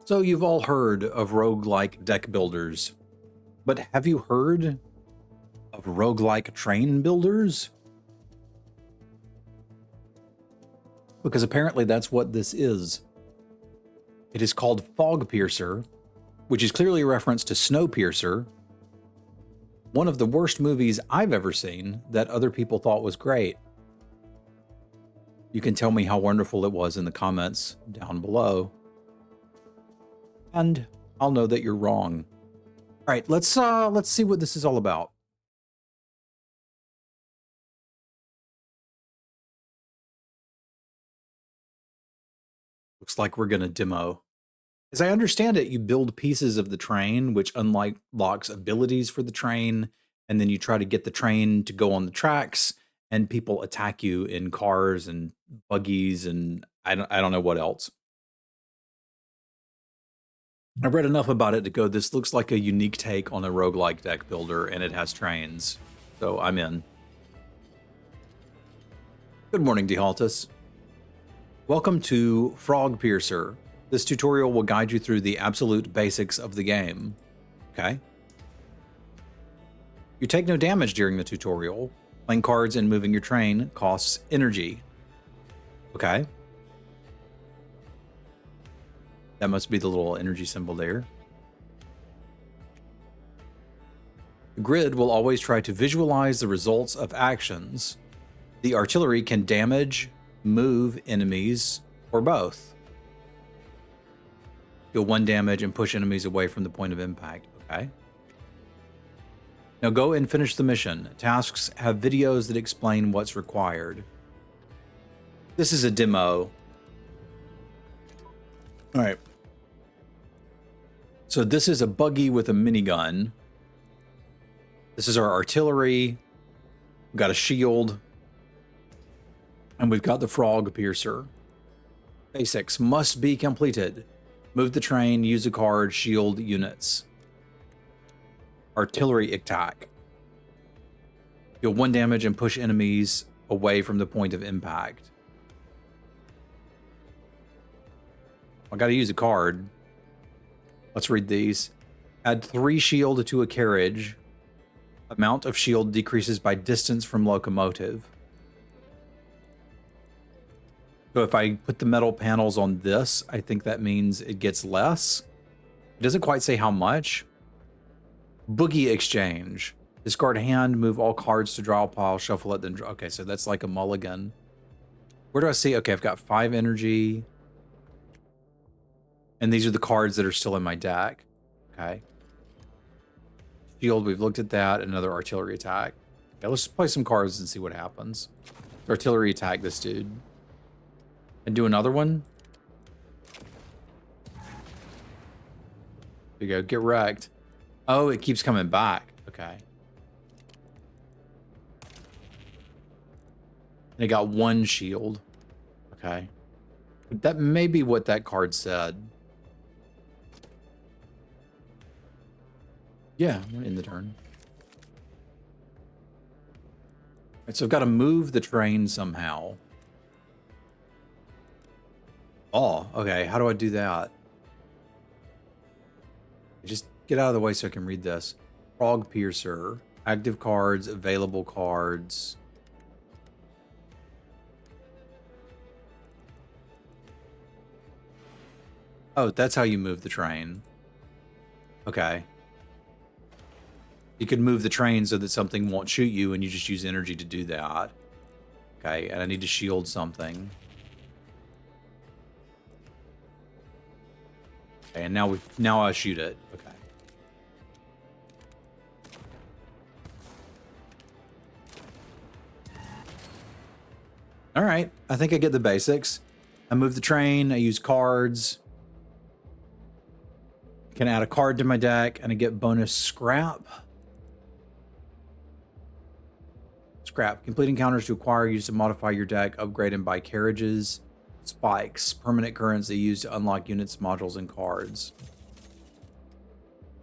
So you've all heard of roguelike deck builders, but have you heard of roguelike train builders? Because apparently that's what this is. It is called Fogpiercer, which is clearly a reference to Snowpiercer, one of the worst movies I've ever seen that other people thought was great. You can tell me how wonderful it was in the comments down below, and I'll know that you're wrong. All right, let's see what this is all about. Looks like we're gonna demo. As I understand it, you build pieces of the train, which unlocks abilities for the train, and then you try to get the train to go on the tracks, and people attack you in cars and buggies, and I don't know what else. I read enough about it to go, this looks like a unique take on a roguelike deck builder, and it has trains, so I'm in. Good morning, Dehaltus. Welcome to Fogpiercer. This tutorial will guide you through the absolute basics of the game. Okay. You take no damage during the tutorial. Playing cards and moving your train costs energy. Okay. That must be the little energy symbol there. The grid will always try to visualize the results of actions. The artillery can damage, move enemies, or both. Deal 1 damage and push enemies away from the point of impact. Okay. Now go and finish the mission. Tasks have videos that explain what's required. This is a demo. All right. So this is a buggy with a minigun. This is our artillery. We've got a shield. And we've got the Fogpiercer. Basics must be completed. Move the train, use a card, shield units. Artillery attack. Deal 1 damage and push enemies away from the point of impact. I gotta use a card. Let's read these. Add 3 shield to a carriage. Amount of shield decreases by distance from locomotive. So if I put the metal panels on this, I think that means it gets less. It doesn't quite say how much. Boogie exchange. Discard hand, move all cards to draw a pile, shuffle it, then draw. Okay, so that's like a mulligan. Where do I see? Okay, I've got 5 energy. And these are the cards that are still in my deck. Okay. Shield, we've looked at that. Another artillery attack. Okay, let's play some cards and see what happens. Artillery attack this dude. And do another one. There you go, get wrecked. Oh, it keeps coming back. Okay. And it got 1 shield. Okay. That may be what that card said. Yeah, I'm gonna end the turn. All right, so I've got to move the train somehow. Oh, okay. How do I do that? Just get out of the way so I can read this. Fogpiercer. Active cards, available cards. Oh, that's how you move the train. Okay. You could move the train so that something won't shoot you and you just use energy to do that. Okay, and I need to shield something. Okay, and now I shoot it. Okay. All right, I think I get the basics. I move the train, I use cards. Can add a card to my deck and I get bonus scrap. Scrap. Complete encounters to acquire, use to modify your deck, upgrade and buy carriages. Spikes. Permanent currency used to unlock units, modules, and cards.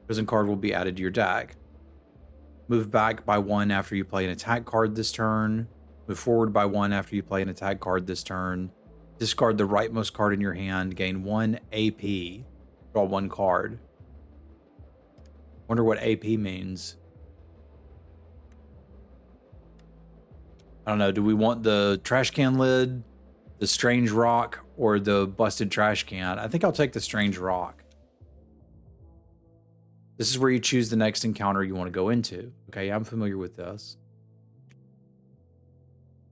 Prison card will be added to your deck. Move back by 1 after you play an attack card this turn. Move forward by 1 after you play an attack card this turn. Discard the rightmost card in your hand. Gain 1 AP. Draw one card. Wonder what AP means. I don't know. Do we want the trash can lid, the strange rock, or the busted trash can? I think I'll take the strange rock. This is where you choose the next encounter you want to go into. Okay, I'm familiar with this.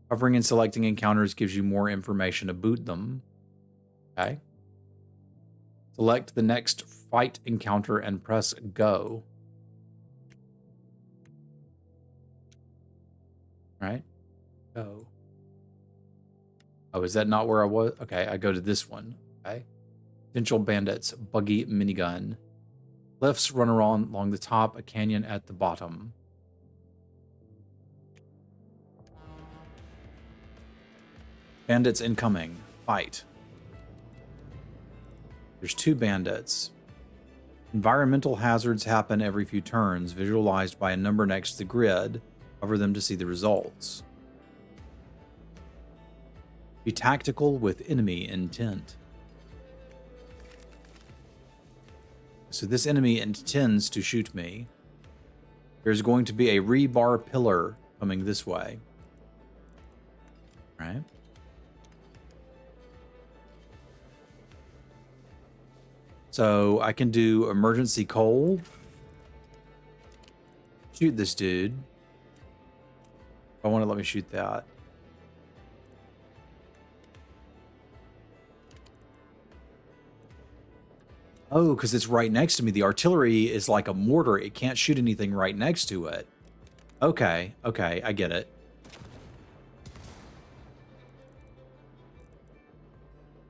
Hovering and selecting encounters gives you more information to boot them. Okay. Select the next fight encounter and press go. All right. Go. Oh, is that not where I was? Okay, I go to this one. Okay. Potential bandits, buggy minigun. Cliffs run around along the top, a canyon at the bottom. Bandits incoming. Fight. There's 2 bandits. Environmental hazards happen every few turns, visualized by a number next to the grid. Hover them to see the results. Be tactical with enemy intent. So this enemy intends to shoot me. There's going to be a rebar pillar coming this way. All right. So I can do emergency coal. Shoot this dude. I want to let me shoot that. Oh, because it's right next to me. The artillery is like a mortar. It can't shoot anything right next to it. Okay, okay, I get it.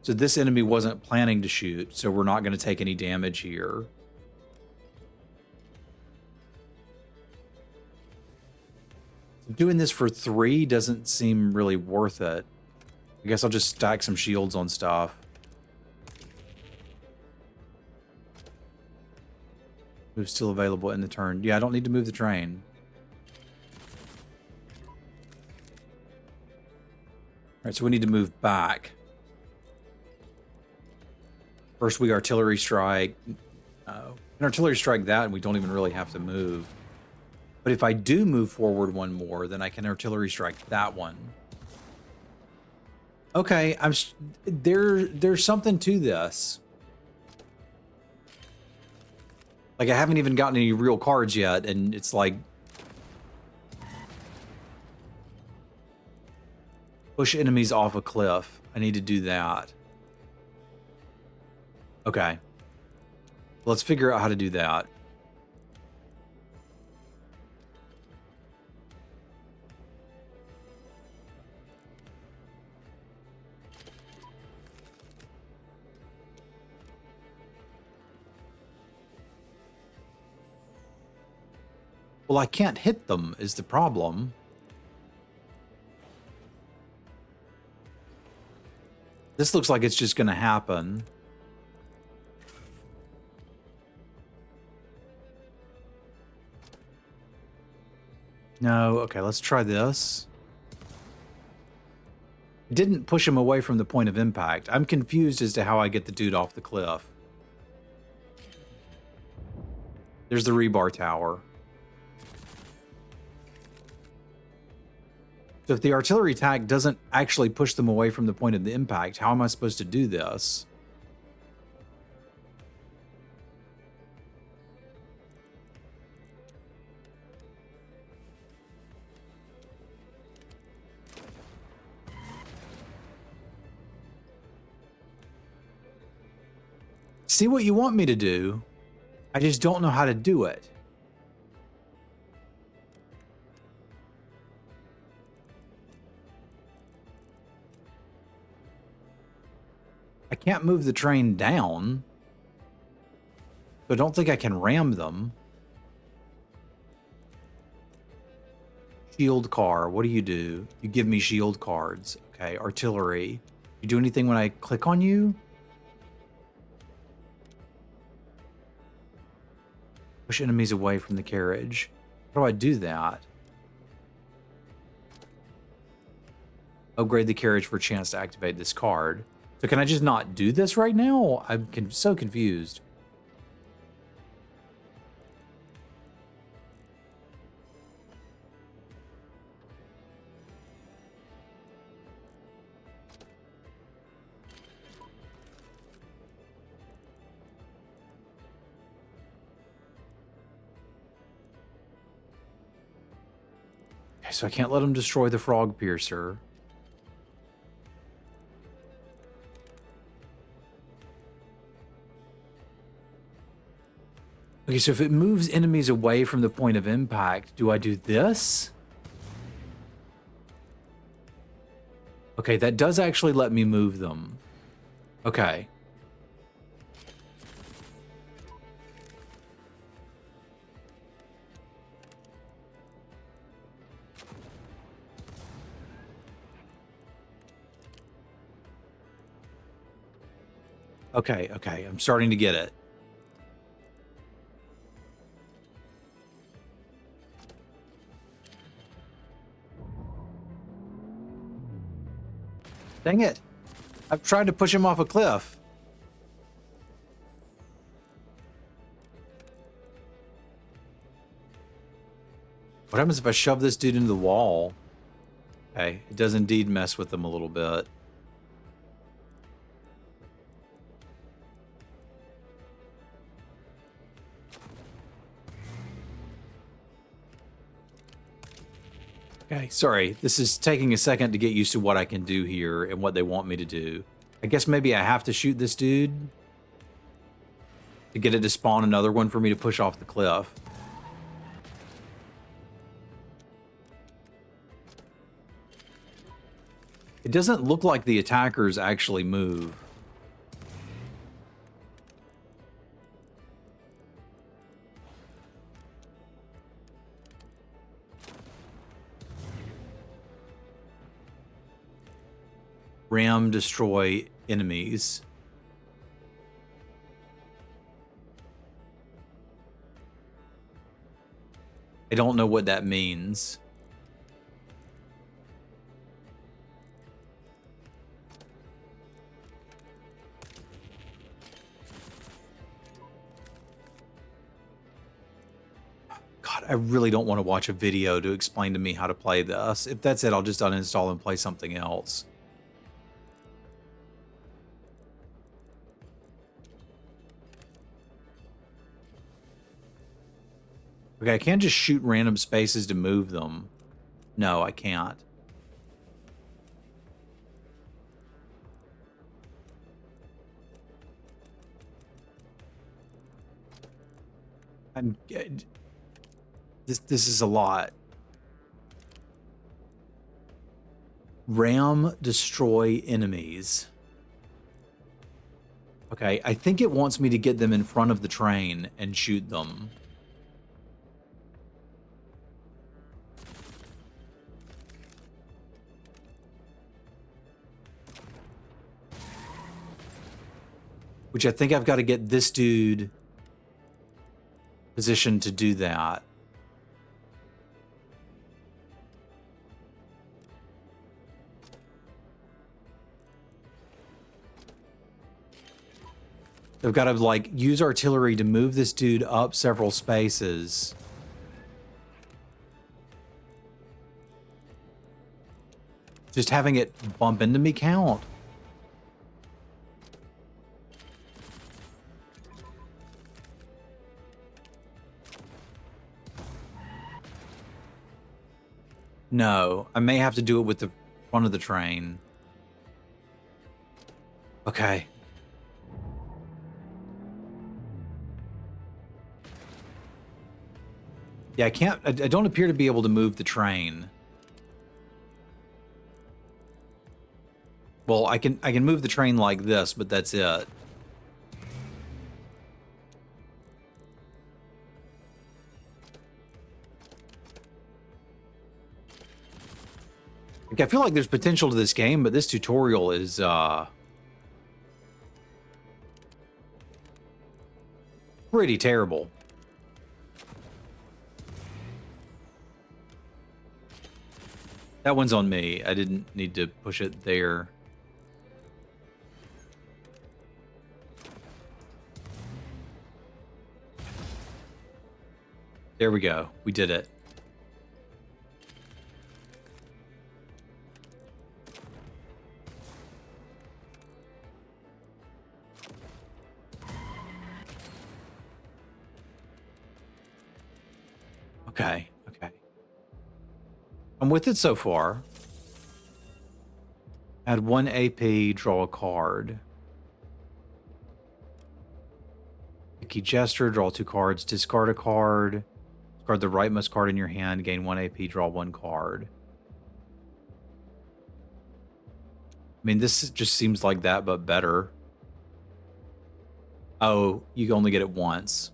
So this enemy wasn't planning to shoot, so we're not going to take any damage here. Doing this for 3 doesn't seem really worth it. I guess I'll just stack some shields on stuff. Move still available in the turn. Yeah, I don't need to move the train. All right, so we need to move back. First, we artillery strike. An artillery strike that, and we don't even really have to move. But if I do move forward one more, then I can artillery strike that one. Okay, there's something to this. Like, I haven't even gotten any real cards yet, and it's like... Push enemies off a cliff. I need to do that. Okay. Let's figure out how to do that. Well, I can't hit them is the problem. This looks like it's just going to happen. No, okay, let's try this. It didn't push him away from the point of impact. I'm confused as to how I get the dude off the cliff. There's the rebar tower. So if the artillery attack doesn't actually push them away from the point of the impact, how am I supposed to do this? See what you want me to do. I just don't know how to do it. I can't move the train down. So I don't think I can ram them. Shield car, what do? You give me shield cards. Okay, artillery. You do anything when I click on you? Push enemies away from the carriage. How do I do that? Upgrade the carriage for a chance to activate this card. So can I just not do this right now? I'm so confused. so I can't let him destroy the Fogpiercer. Okay, so if it moves enemies away from the point of impact, do I do this? Okay, that does actually let me move them. Okay. Okay, okay, I'm starting to get it. Dang it. I've tried to push him off a cliff. What happens if I shove this dude into the wall? Okay, it does indeed mess with them a little bit. Okay, sorry. This is taking a second to get used to what I can do here and what they want me to do. I guess maybe I have to shoot this dude to get it to spawn another one for me to push off the cliff. It doesn't look like the attackers actually move. Ram destroy enemies. I don't know what that means. God, I really don't want to watch a video to explain to me how to play this. If that's it, I'll just uninstall and play something else. Okay, I can't just shoot random spaces to move them. No, I can't. This is a lot. Ram destroy enemies. Okay, I think it wants me to get them in front of the train and shoot them. Which I think I've got to get this dude positioned to do that. I've got to like use artillery to move this dude up several spaces. Just having it bump into me count. No, I may have to do it with the front of the train. Okay. Yeah, I don't appear to be able to move the train. Well, I can move the train like this, but that's it. Like, I feel like there's potential to this game, but this tutorial is pretty terrible. That one's on me. I didn't need to push it there. There we go. We did it. Okay, okay. I'm with it so far. Add 1 AP, draw a card. Picky Gesture, draw 2 cards, discard a card. Discard the rightmost card in your hand, gain 1 AP, draw 1 card. I mean, this just seems like that, but better. Oh, you only get it once.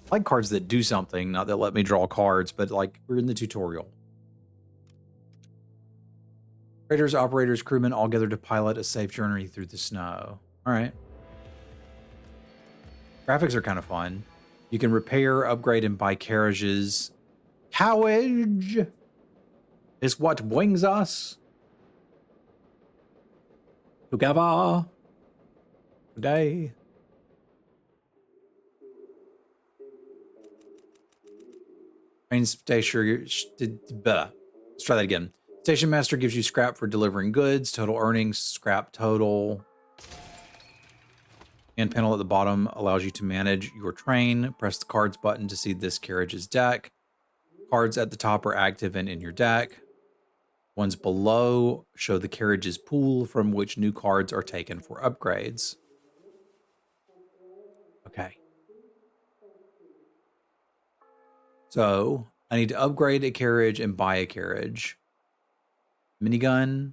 I like cards that do something, not that let me draw cards, but like we're in the tutorial. Traders, operators, crewmen all gather to pilot a safe journey through the snow. All right. Graphics are kind of fun. You can repair, upgrade, and buy carriages. Carriage is what brings us together today. Train station. Let's try that again. Station master gives you scrap for delivering goods. Total earnings, scrap total. Hand panel at the bottom allows you to manage your train. Press the cards button to see this carriage's deck. Cards at the top are active and in your deck. Ones below show the carriage's pool from which new cards are taken for upgrades. Okay. So I need to upgrade a carriage and buy a carriage. Minigun.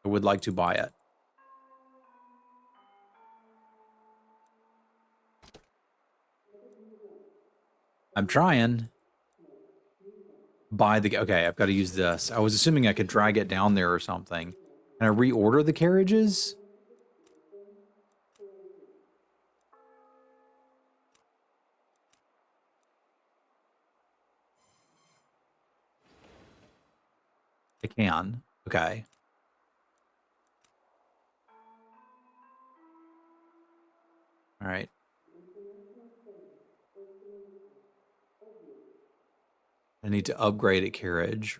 I would like to buy it. I'm trying. Buy the... Okay, I've got to use this. I was assuming I could drag it down there or something. Can I reorder the carriages? I can. Okay. All right. I need to upgrade a carriage.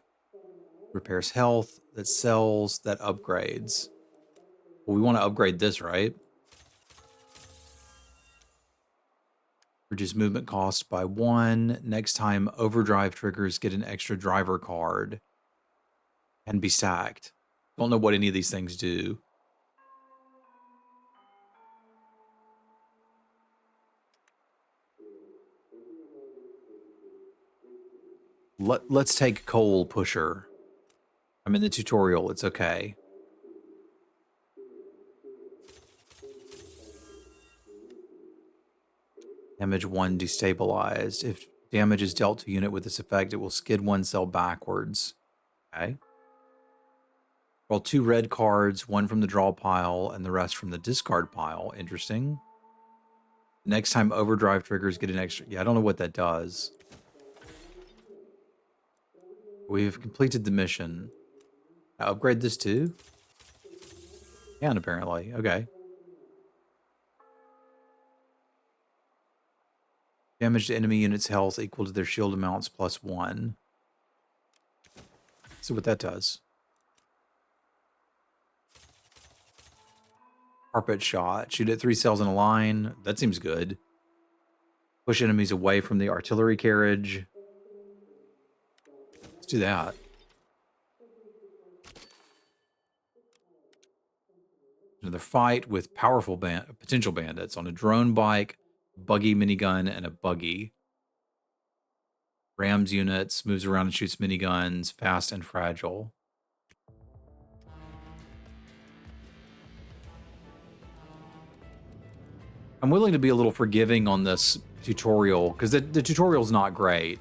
Repairs health, that sells, that upgrades. Well, we want to upgrade this, right? Reduce movement cost by 1. Next time overdrive triggers, get an extra driver card. And be sacked. Don't know what any of these things do. Let's take Coal Pusher. I'm in the tutorial, it's okay. Damage 1 destabilized. If damage is dealt to a unit with this effect, it will skid 1 cell backwards. Okay. Roll 2 red cards, 1 from the draw pile and the rest from the discard pile. Interesting. Next time overdrive triggers, get an extra... Yeah, I don't know what that does. We've completed the mission. Now upgrade this too? Can apparently. Okay. Damage to enemy units' health equal to their shield amounts plus 1. See what that does. Carpet shot. Shoot at 3 cells in a line. That seems good. Push enemies away from the artillery carriage. Let's do that. Another fight with powerful potential bandits on a drone bike, buggy minigun, and a buggy. Rams units, moves around and shoots miniguns, fast and fragile. I'm willing to be a little forgiving on this tutorial, because the tutorial's not great.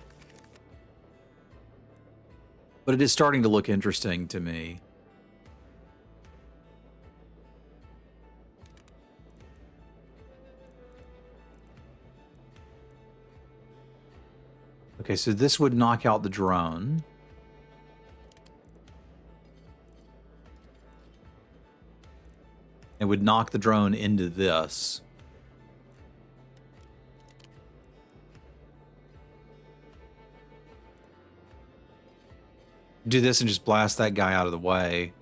But it is starting to look interesting to me. Okay, so this would knock out the drone. It would knock the drone into this. Do this and just blast that guy out of the way.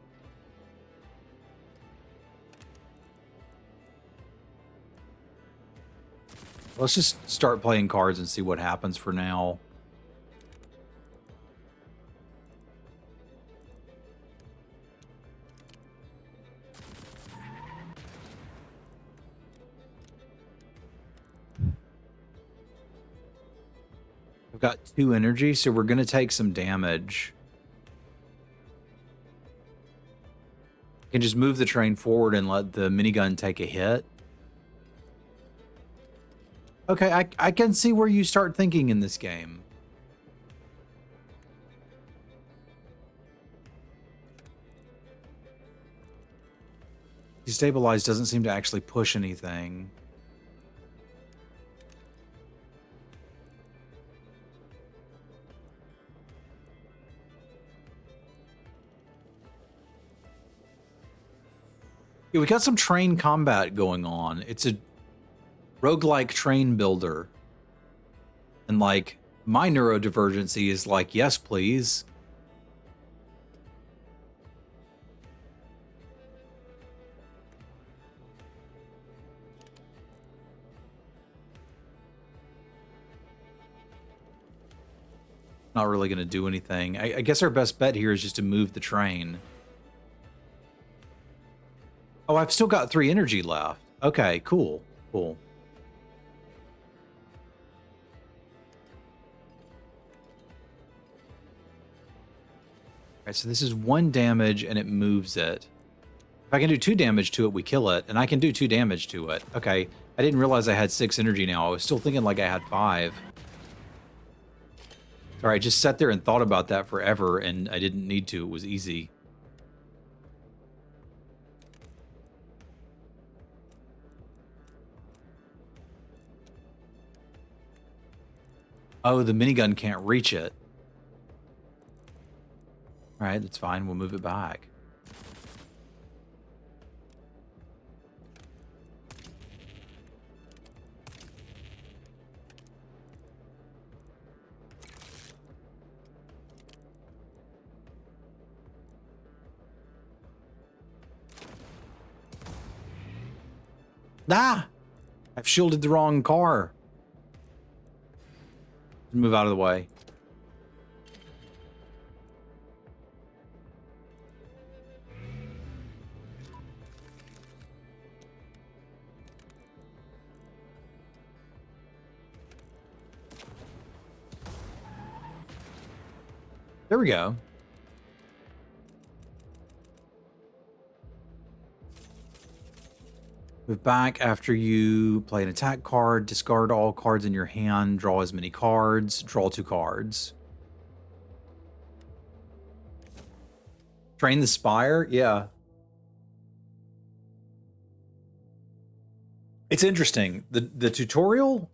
Let's just start playing cards and see what happens for now. I've got 2 energy, so we're going to take some damage. I can just move the train forward and let the minigun take a hit. Okay, I can see where you start thinking in this game. Destabilize doesn't seem to actually push anything. Yeah, we got some train combat going on. It's a roguelike train builder. And like, my neurodivergency is like, yes, please. Not really going to do anything. I guess our best bet here is just to move the train. Oh, I've still got 3 energy left. Okay, cool. Cool. All right, so this is 1 damage and it moves it. If I can do 2 damage to it, we kill it. And I can do 2 damage to it. Okay, I didn't realize I had 6 energy now. I was still thinking like I had 5. Sorry, I just sat there and thought about that forever, and I didn't need to. It was easy. Oh, the minigun can't reach it. All right, that's fine. We'll move it back. Ah! I've shielded the wrong car. Move out of the way. There we go. Move back after you play an attack card, discard all cards in your hand, draw as many cards, draw 2 cards. Train the Spire? Yeah. It's interesting. The tutorial,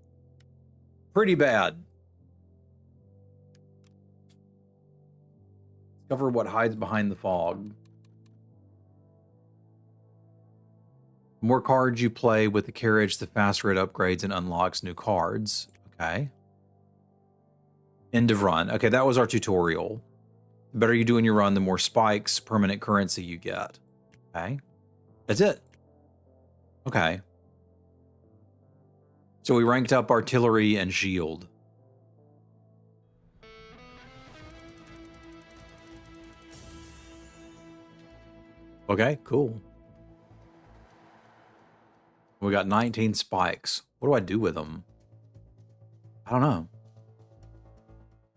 pretty bad. Discover what hides behind the fog. The more cards you play with the carriage, the faster it upgrades and unlocks new cards. Okay. End of run. Okay, that was our tutorial. The better you do in your run, the more spikes, permanent currency you get. Okay. That's it. Okay. So we ranked up artillery and shield. Okay, cool. We got 19 spikes. What do I do with them? I don't know. All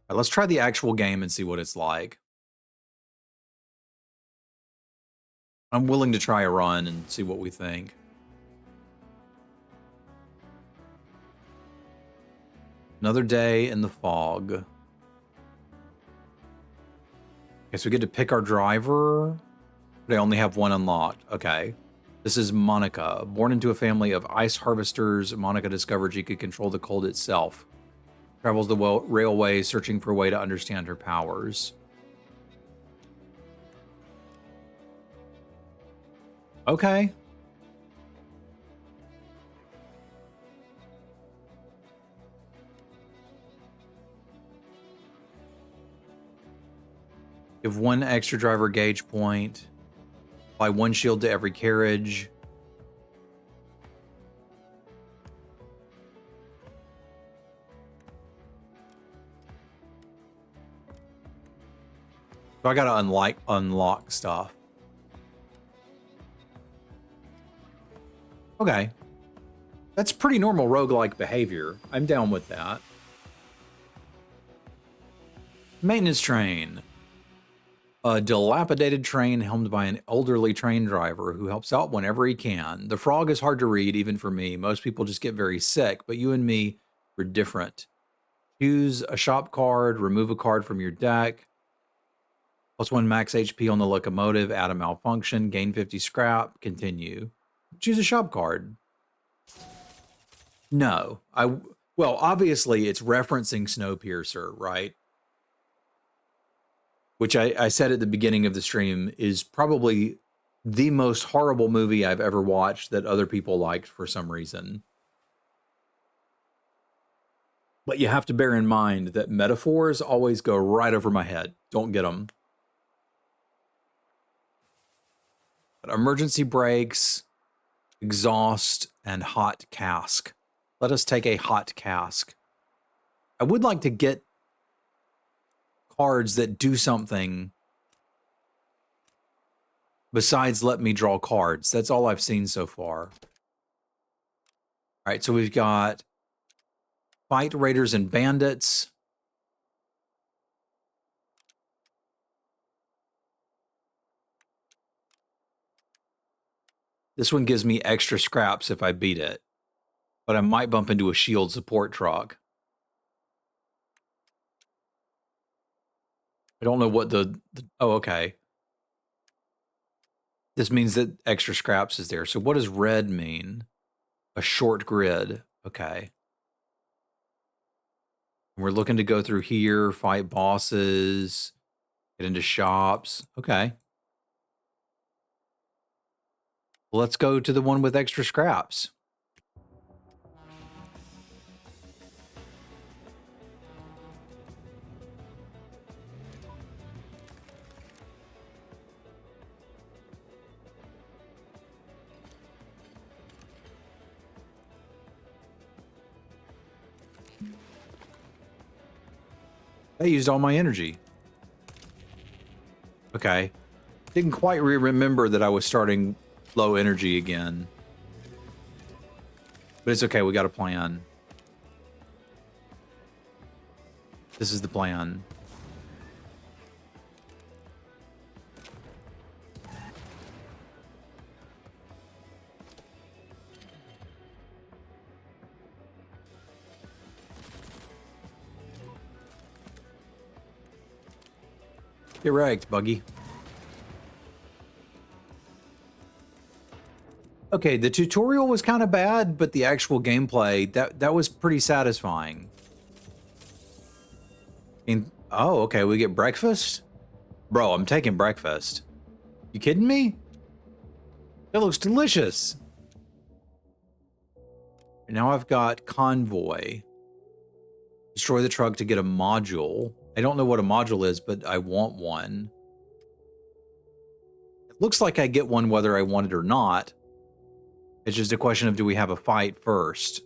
right, let's try the actual game and see what it's like. I'm willing to try a run and see what we think. Another day in the fog. Okay, so we get to pick our driver. They only have 1 unlocked. Okay. This is Monica. Born into a family of ice harvesters, Monica discovered she could control the cold itself. Travels the railway, searching for a way to understand her powers. Okay. Give 1 extra driver gauge point. Apply 1 shield to every carriage. So I gotta unlock stuff. Okay. That's pretty normal roguelike behavior. I'm down with that. Maintenance train. A dilapidated train helmed by an elderly train driver who helps out whenever he can. The frog is hard to read, even for me. Most people just get very sick, but you and me, we're different. Choose a shop card, remove a card from your deck. +1 max HP on the locomotive, add a malfunction, gain 50 scrap, continue. Choose a shop card. No, well, obviously it's referencing Snowpiercer, right? Which I said at the beginning of the stream is probably the most horrible movie I've ever watched that other people liked for some reason. But you have to bear in mind that metaphors always go right over my head. Don't get them. But emergency brakes, exhaust, and hot cask. Let us take a hot cask. I would like to get cards that do something besides let me draw cards. That's all I've seen so far. All right, so we've got fight raiders and bandits. This one gives me extra scraps if I beat it, but I might bump into a shield support truck. I don't know what oh, okay. This means that extra scraps is there. So what does red mean? A short grid. Okay. We're looking to go through here, fight bosses, get into shops. Okay. Let's go to the one with extra scraps. I used all my energy. Okay. Didn't quite remember that I was starting low energy again. But it's okay, we got a plan. This is the plan. Get wrecked, Buggy. Okay, the tutorial was kind of bad, but the actual gameplay, that was pretty satisfying. Oh, okay, we get breakfast? Bro, I'm taking breakfast. You kidding me? It looks delicious. And now I've got convoy. Destroy the truck to get a module. I don't know what a module is, but I want one. It looks like I get one whether I want it or not. It's just a question of, do we have a fight first?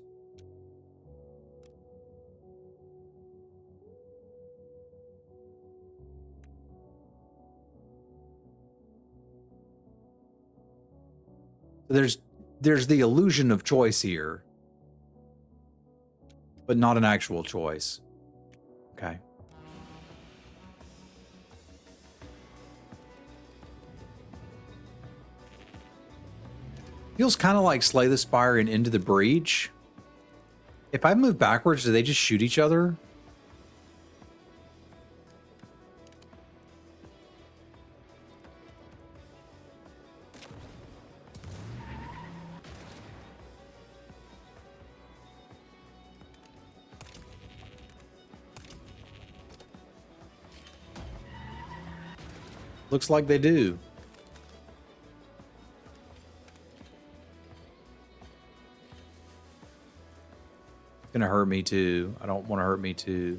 There's the illusion of choice here, but not an actual choice. Okay. Feels kind of like Slay the Spire and Into the Breach. If I move backwards, do they just shoot each other? Looks like they do. It's gonna hurt me too. I don't want to hurt me too.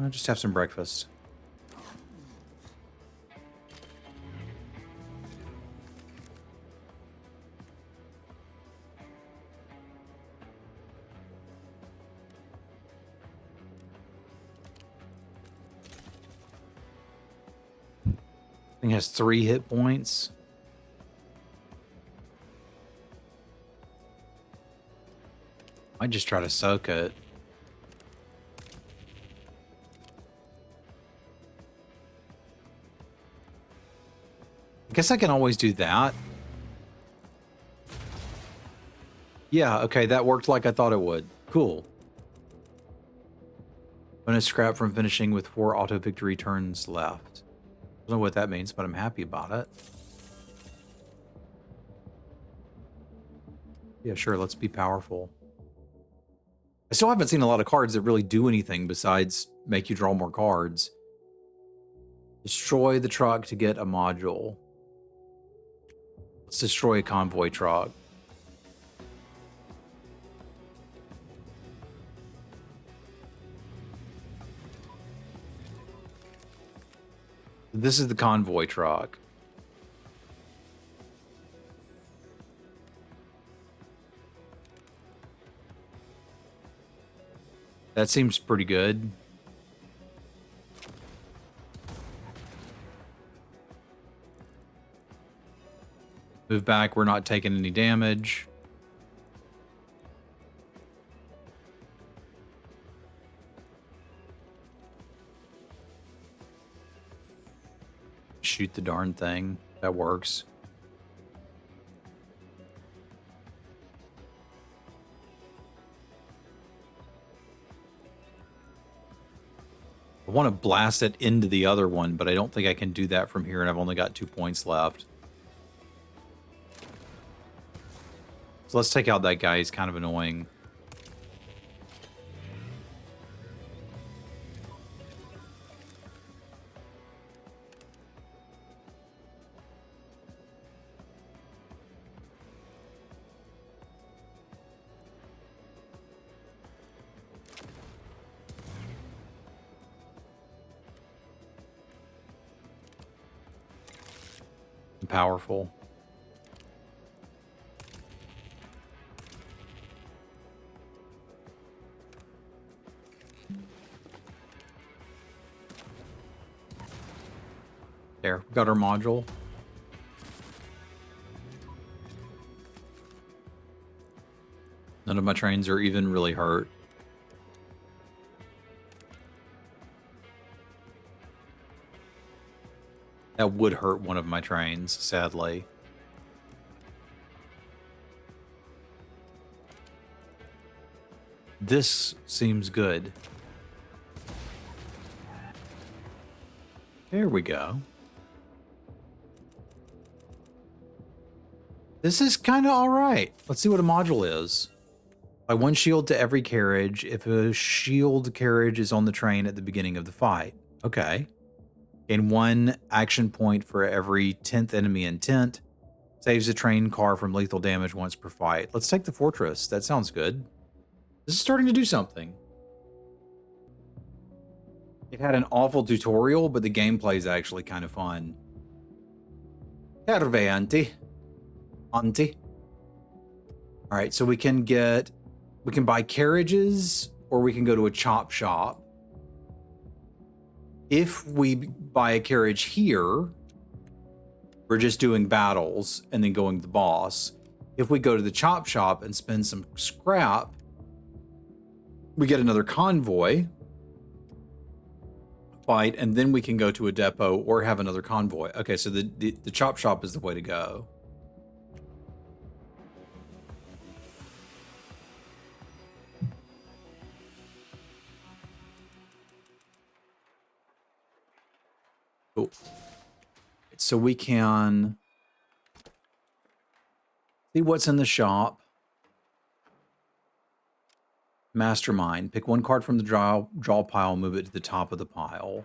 I'll just have some breakfast. Thing has 3 hit points. Might just try to soak it. I guess I can always do that. Yeah, okay, that worked like I thought it would. Cool. Bonus scrap from finishing with 4 auto victory turns left. I don't know what that means, but I'm happy about it. Yeah, sure, let's be powerful. I still haven't seen a lot of cards that really do anything besides make you draw more cards. Destroy the truck to get a module. Let's destroy a convoy truck. This is the convoy truck. That seems pretty good. Move back, we're not taking any damage. Shoot the darn thing. That works. I want to blast it into the other one, but I don't think I can do that from here, and I've only got 2 points left. So let's take out that guy. He's kind of annoying. Powerful. There, we got our module. None of my trains are even really hurt. That would hurt one of my trains, sadly. This seems good. There we go. This is kind of all right. Let's see what a module is. By 1 shield to every carriage if a shield carriage is on the train at the beginning of the fight. Okay. Gain 1 action point for every 10th enemy in tent. Saves a train car from lethal damage once per fight. Let's take the fortress. That sounds good. This is starting to do something. It had an awful tutorial, but the gameplay is actually kind of fun. Serve, auntie. Auntie. All right, so we can buy carriages, or we can go to a chop shop. If we buy a carriage here, we're just doing battles and then going to the boss. If we go to the chop shop and spend some scrap, we get another convoy fight, and then we can go to a depot or have another convoy. Okay, so the chop shop is the way to go. Cool. So we can see what's in the shop. Mastermind. Pick 1 card from the draw pile, move it to the top of the pile.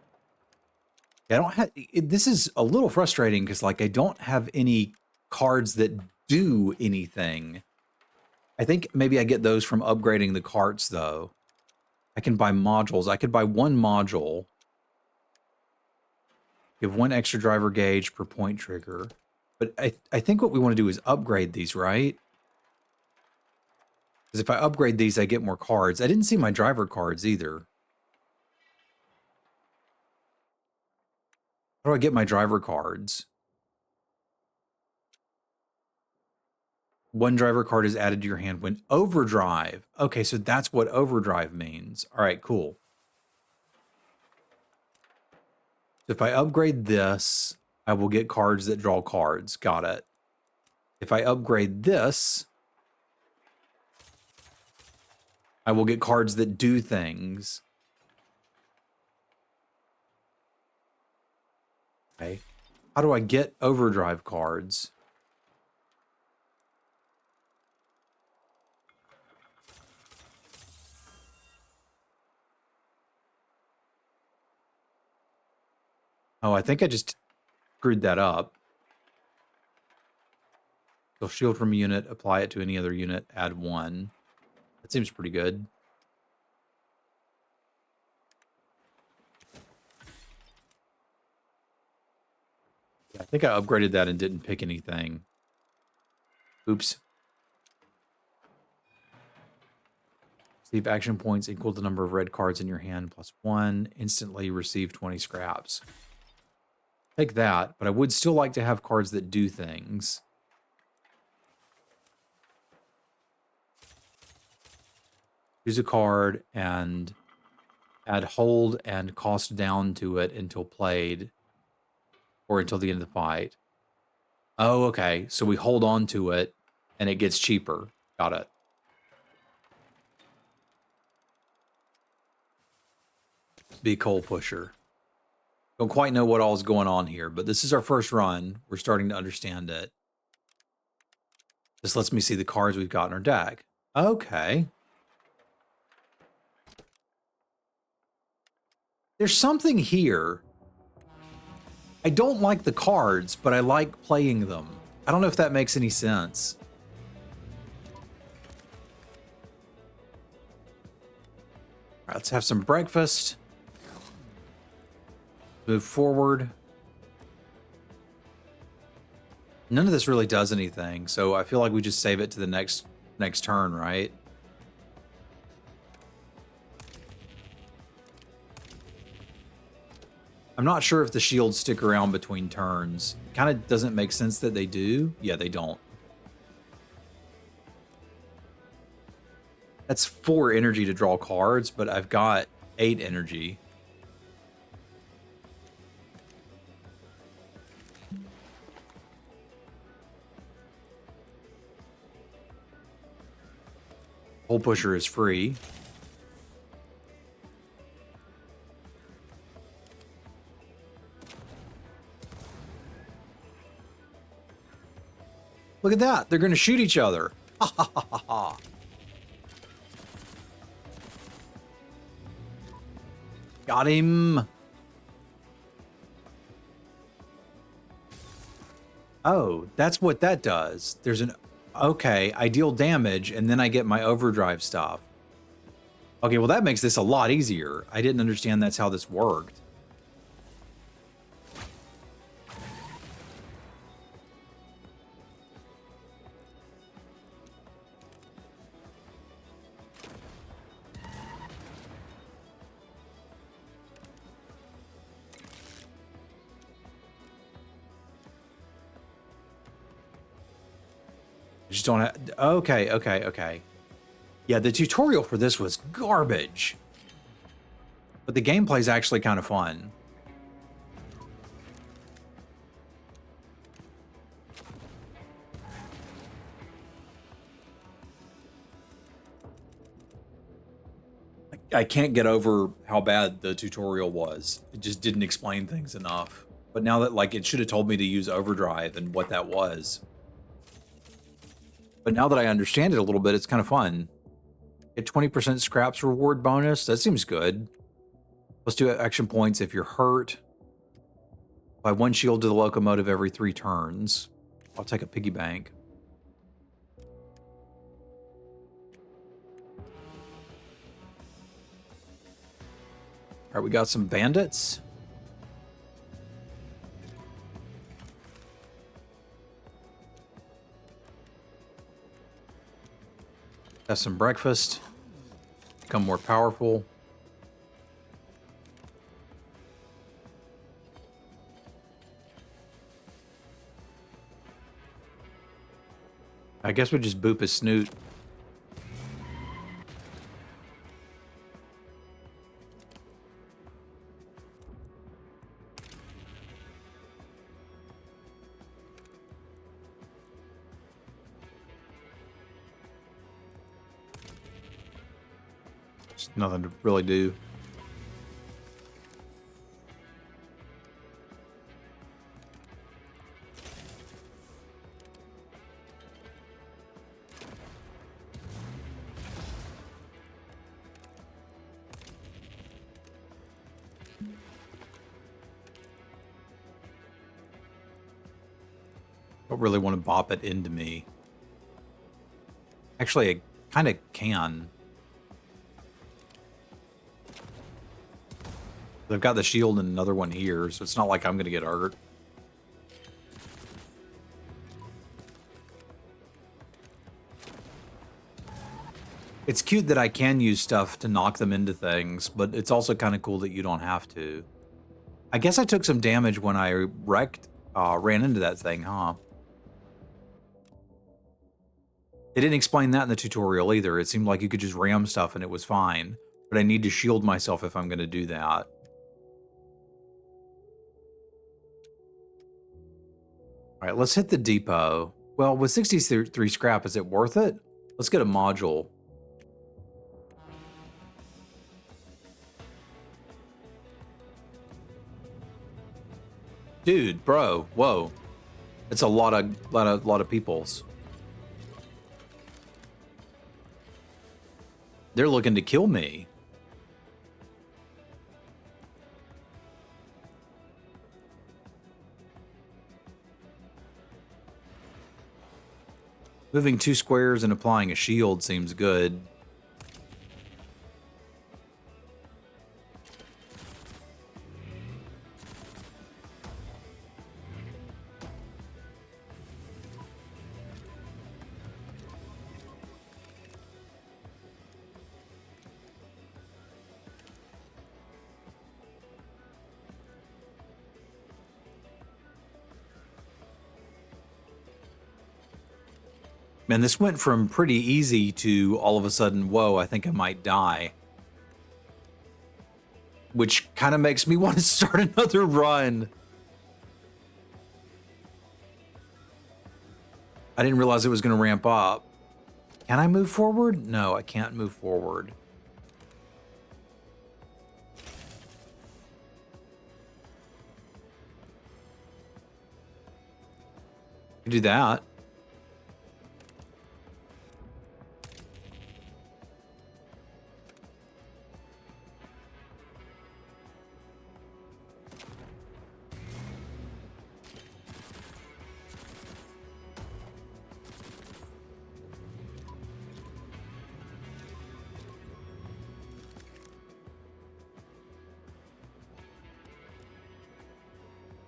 I don't have. This is a little frustrating because, like, I don't have any cards that do anything. I think maybe I get those from upgrading the carts, though. I can buy modules. I could buy 1 module. Give 1 extra driver gauge per point trigger. But I think what we want to do is upgrade these, right? Because if I upgrade these, I get more cards. I didn't see my driver cards either. How do I get my driver cards? One driver card is added to your hand when overdrive. Okay, so that's what overdrive means. All right, cool. So if I upgrade this, I will get cards that draw cards. Got it. If I upgrade this, I will get cards that do things. Okay. How do I get overdrive cards? Oh, I think I just screwed that up. So shield from a unit, apply it to any other unit, add 1. That seems pretty good. Yeah, I think I upgraded that and didn't pick anything. Oops. Receive action points equal to the number of red cards in your hand plus 1. Instantly receive 20 scraps. Take that, but I would still like to have cards that do things. Choose a card and add hold and cost down to it until played or until the end of the fight. Oh, okay. So we hold on to it and it gets cheaper. Got it. Be coal pusher. Don't quite know what all is going on here, but this is our first run. We're starting to understand it. This lets me see the cards we've got in our deck. Okay. There's something here. I don't like the cards, but I like playing them. I don't know if that makes any sense. All right, let's have some breakfast. Move forward. None of this really does anything, so I feel like we just save it to the next turn, right? I'm not sure if the shields stick around between turns. Kind of doesn't make sense that they do. Yeah, they don't. That's 4 energy to draw cards, but I've got 8 energy. Hole Pusher is free. Look at that. They're going to shoot each other. Ha ha ha ha ha. Got him. Oh, that's what that does. There's an... Okay, I deal damage, and then I get my overdrive stuff. Okay, well, that makes this a lot easier. I didn't understand that's how this worked. I just don't have... Okay. Yeah, the tutorial for this was garbage. But the gameplay is actually kind of fun. I can't get over how bad the tutorial was. It just didn't explain things enough. But now that, like, it should have told me to use overdrive and what that was. But now that I understand it a little bit, it's kind of fun. Get 20% scraps reward bonus. That seems good. Let's do action points if you're hurt. Apply 1 shield to the locomotive every 3 turns. I'll take a piggy bank. All right, we got some bandits. Have some breakfast. Become more powerful. I guess we just boop his snoot. There's nothing to really do. Don't really want to bop it into me. Actually, I kind of can. I've got the shield and another one here, so it's not like I'm going to get hurt. It's cute that I can use stuff to knock them into things, but it's also kind of cool that you don't have to. I guess I took some damage when I ran into that thing, huh? They didn't explain that in the tutorial either. It seemed like you could just ram stuff and it was fine, but I need to shield myself if I'm going to do that. All right, let's hit the depot. Well, with 63 scrap, is it worth it? Let's get a module. Dude, bro, whoa. It's a lot of peoples. They're looking to kill me. Moving 2 squares and applying a shield seems good. Man, this went from pretty easy to all of a sudden, whoa, I think I might die. Which kind of makes me want to start another run. I didn't realize it was going to ramp up. Can I move forward? No, I can't move forward. I can do that.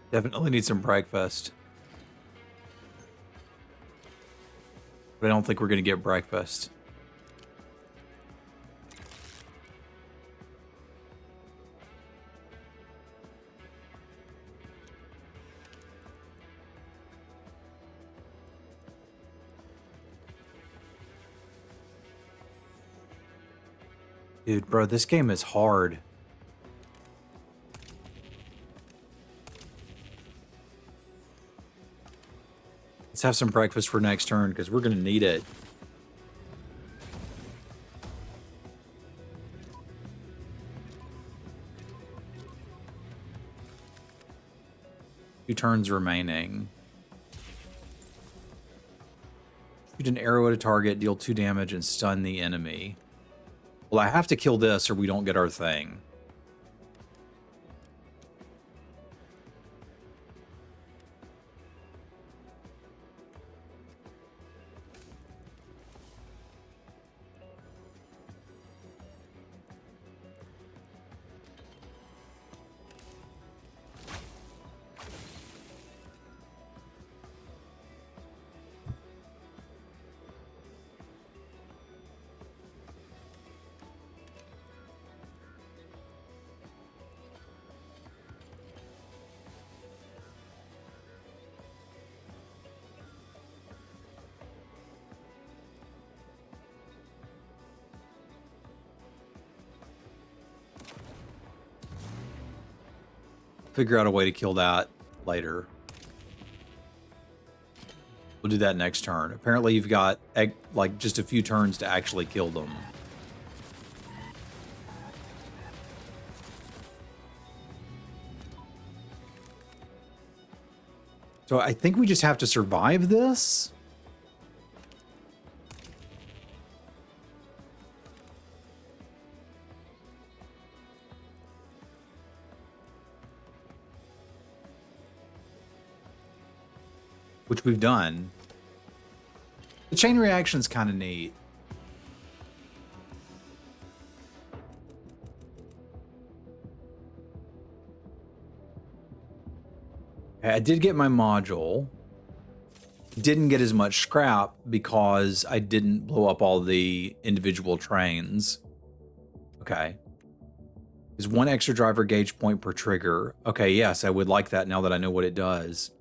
Definitely need some breakfast. But I don't think we're going to get breakfast. Dude, bro, this game is hard. Let's have some breakfast for next turn, because we're going to need it. Two turns remaining. Shoot an arrow at a target, deal 2 damage, and stun the enemy. Well, I have to kill this or we don't get our thing. figure out a way to kill that later. We'll do that next turn. Apparently you've got like just a few turns to actually kill them. So I think we just have to survive this. Which we've done. The chain reaction is kind of neat. I did get my module. Didn't get as much scrap because I didn't blow up all the individual trains. Okay. Is 1 extra driver gauge point per trigger. Okay, yes, I would like that now that I know what it does.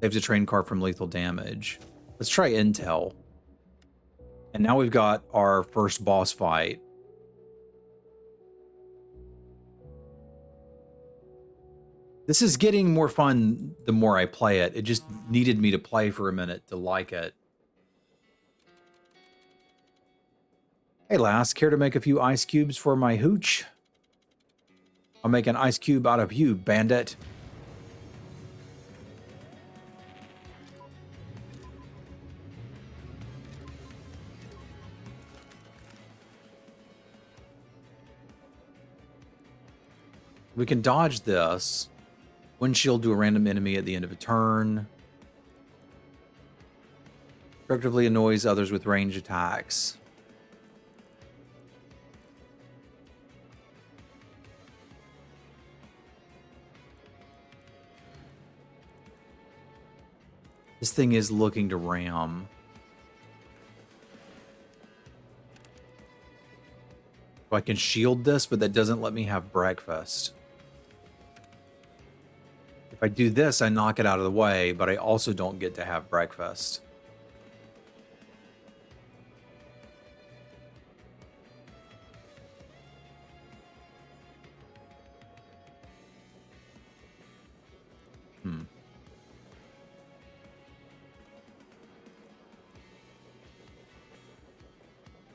Saves a train car from lethal damage. Let's try intel. And now we've got our first boss fight. This is getting more fun the more I play it. It just needed me to play for a minute to like it. Hey lass, care to make a few ice cubes for my hooch? I'll make an ice cube out of you, bandit. We can dodge this. Windshield to a random enemy at the end of a turn. Destructively annoys others with range attacks. This thing is looking to ram. So I can shield this, but that doesn't let me have breakfast. If I do this, I knock it out of the way, but I also don't get to have breakfast.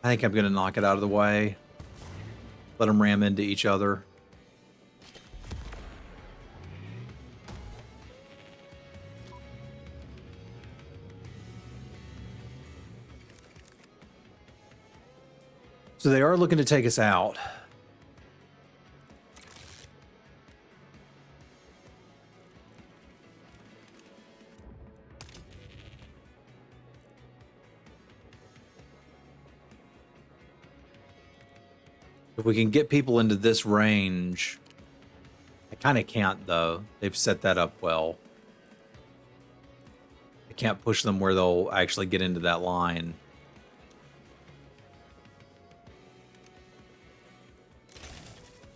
I think I'm going to knock it out of the way. Let them ram into each other. So they are looking to take us out. If we can get people into this range, I kind of can't though. They've set that up well. I can't push them where they'll actually get into that line.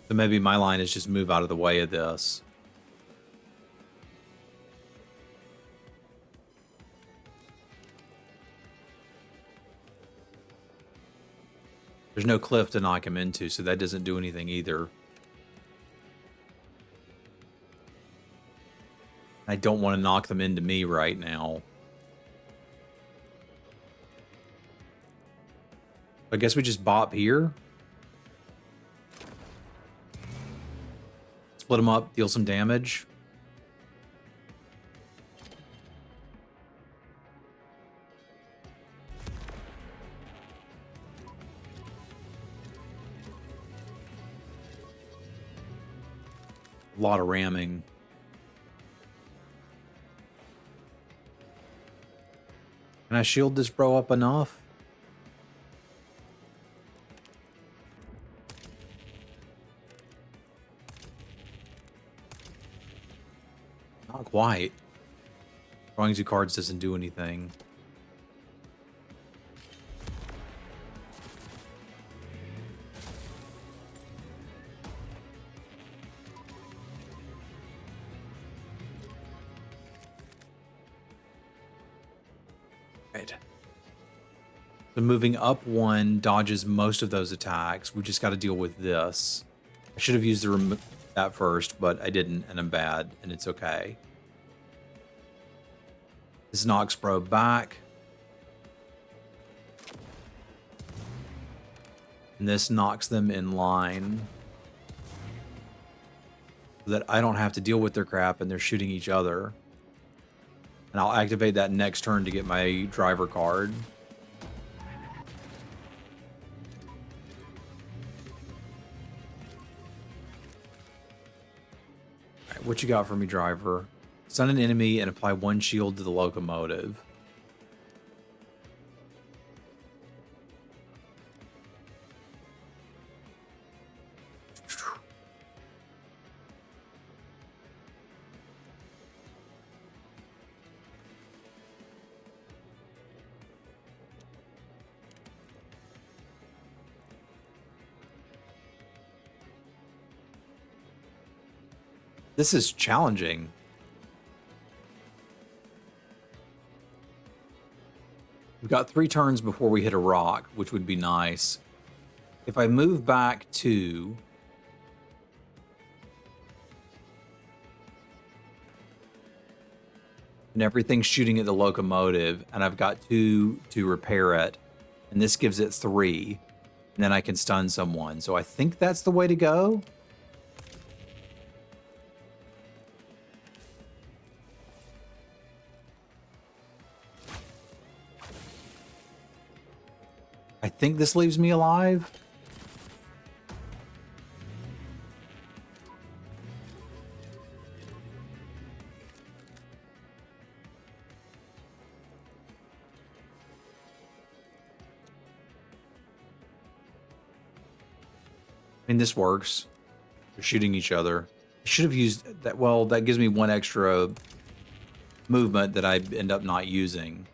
So maybe my line is just move out of the way of this. There's no cliff to knock him into, so that doesn't do anything either. I don't want to knock them into me right now. I guess we just bop here. Split them up, deal some damage. A lot of ramming. Can I shield this bro up enough? Not quite. Drawing 2 cards doesn't do anything. Right. So moving up 1 dodges most of those attacks. We just got to deal with this. I should have used the that first, but I didn't, and I'm bad, and it's okay. This knocks bro back. And this knocks them in line. So that I don't have to deal with their crap and they're shooting each other. And I'll activate that next turn to get my driver card. All right, what you got for me, driver? Stun an enemy and apply 1 shield to the locomotive. This is challenging. We've got 3 turns before we hit a rock, which would be nice. If I move back 2... and everything's shooting at the locomotive, and I've got 2 to repair it, and this gives it 3, and then I can stun someone. So I think that's the way to go. I think this leaves me alive. I mean, this works. They're shooting each other. I should have used that. Well, that gives me 1 extra movement that I end up not using.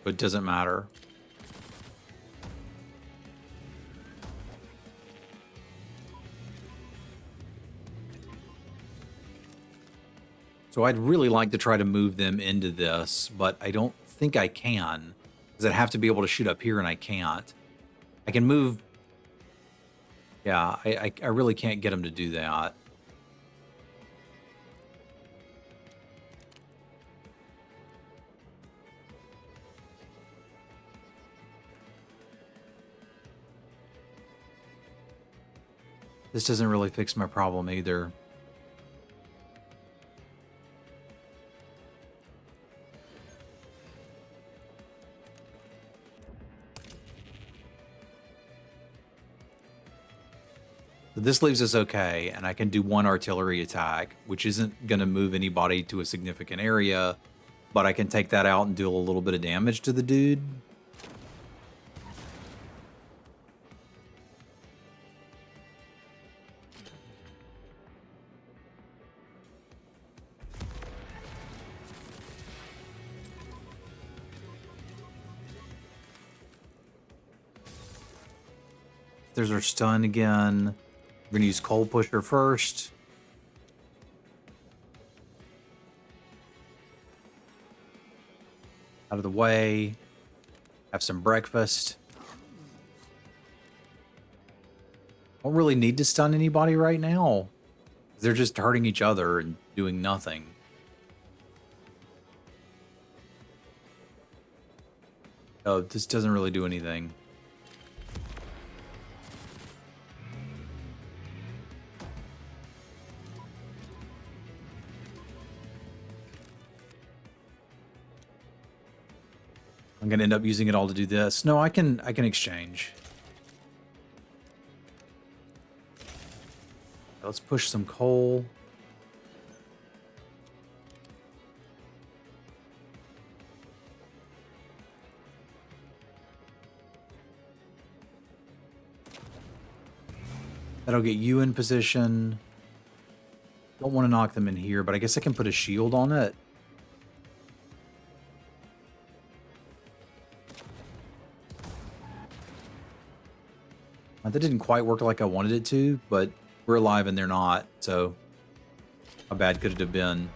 But it doesn't matter. So I'd really like to try to move them into this, but I don't think I can. Because I'd have to be able to shoot up here, and I can't. I can move... Yeah, I really can't get them to do that. This doesn't really fix my problem either. So this leaves us okay, and I can do 1 artillery attack, which isn't going to move anybody to a significant area, but I can take that out and do a little bit of damage to the dude. There's our stun again. We're going to use Coal Pusher first. Out of the way. Have some breakfast. Don't really need to stun anybody right now. They're just hurting each other and doing nothing. Oh, this doesn't really do anything. I'm gonna end up using it all to do this. No, I can exchange. Let's push some coal. That'll get you in position. Don't want to knock them in here, but I guess I can put a shield on it. That didn't quite work like I wanted it to, but we're alive and they're not, so how bad could it have been?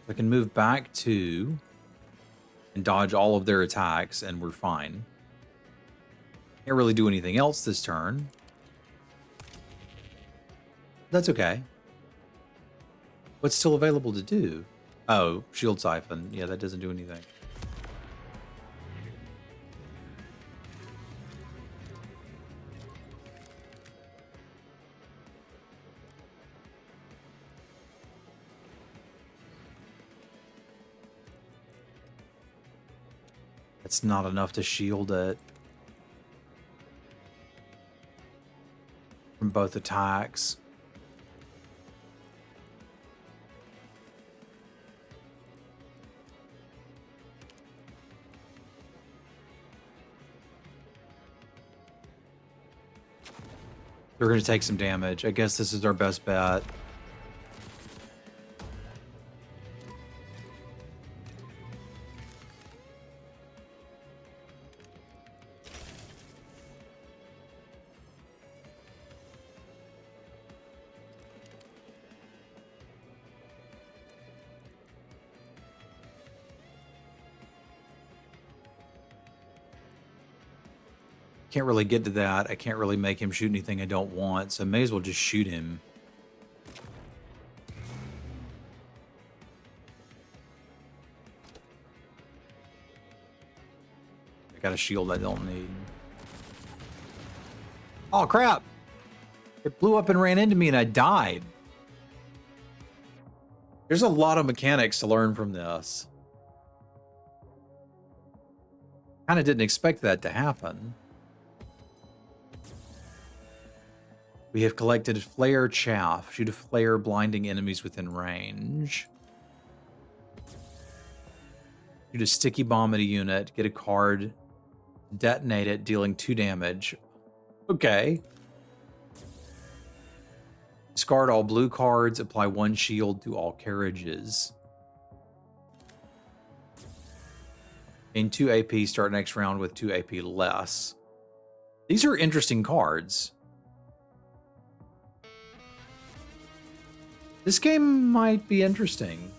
I can move back to and dodge all of their attacks, and we're fine. Can't really do anything else this turn. That's okay. What's still available to do? Oh, Shield Siphon. Yeah, that doesn't do anything. It's not enough to shield it from both attacks. They're going to take some damage. I guess this is our best bet. Can't really get to that. I can't really make him shoot anything I don't want, so I may as well just shoot him. I got a shield I don't need. Oh, crap! It blew up and ran into me and I died. There's a lot of mechanics to learn from this. Kind of didn't expect that to happen. We have collected Flare Chaff. Shoot a flare blinding enemies within range. Shoot a sticky bomb at a unit. Get a card. Detonate it, dealing 2 damage. Okay. Discard all blue cards. Apply 1 shield to all carriages. Gain 2 AP. Start next round with 2 AP less. These are interesting cards. This game might be interesting.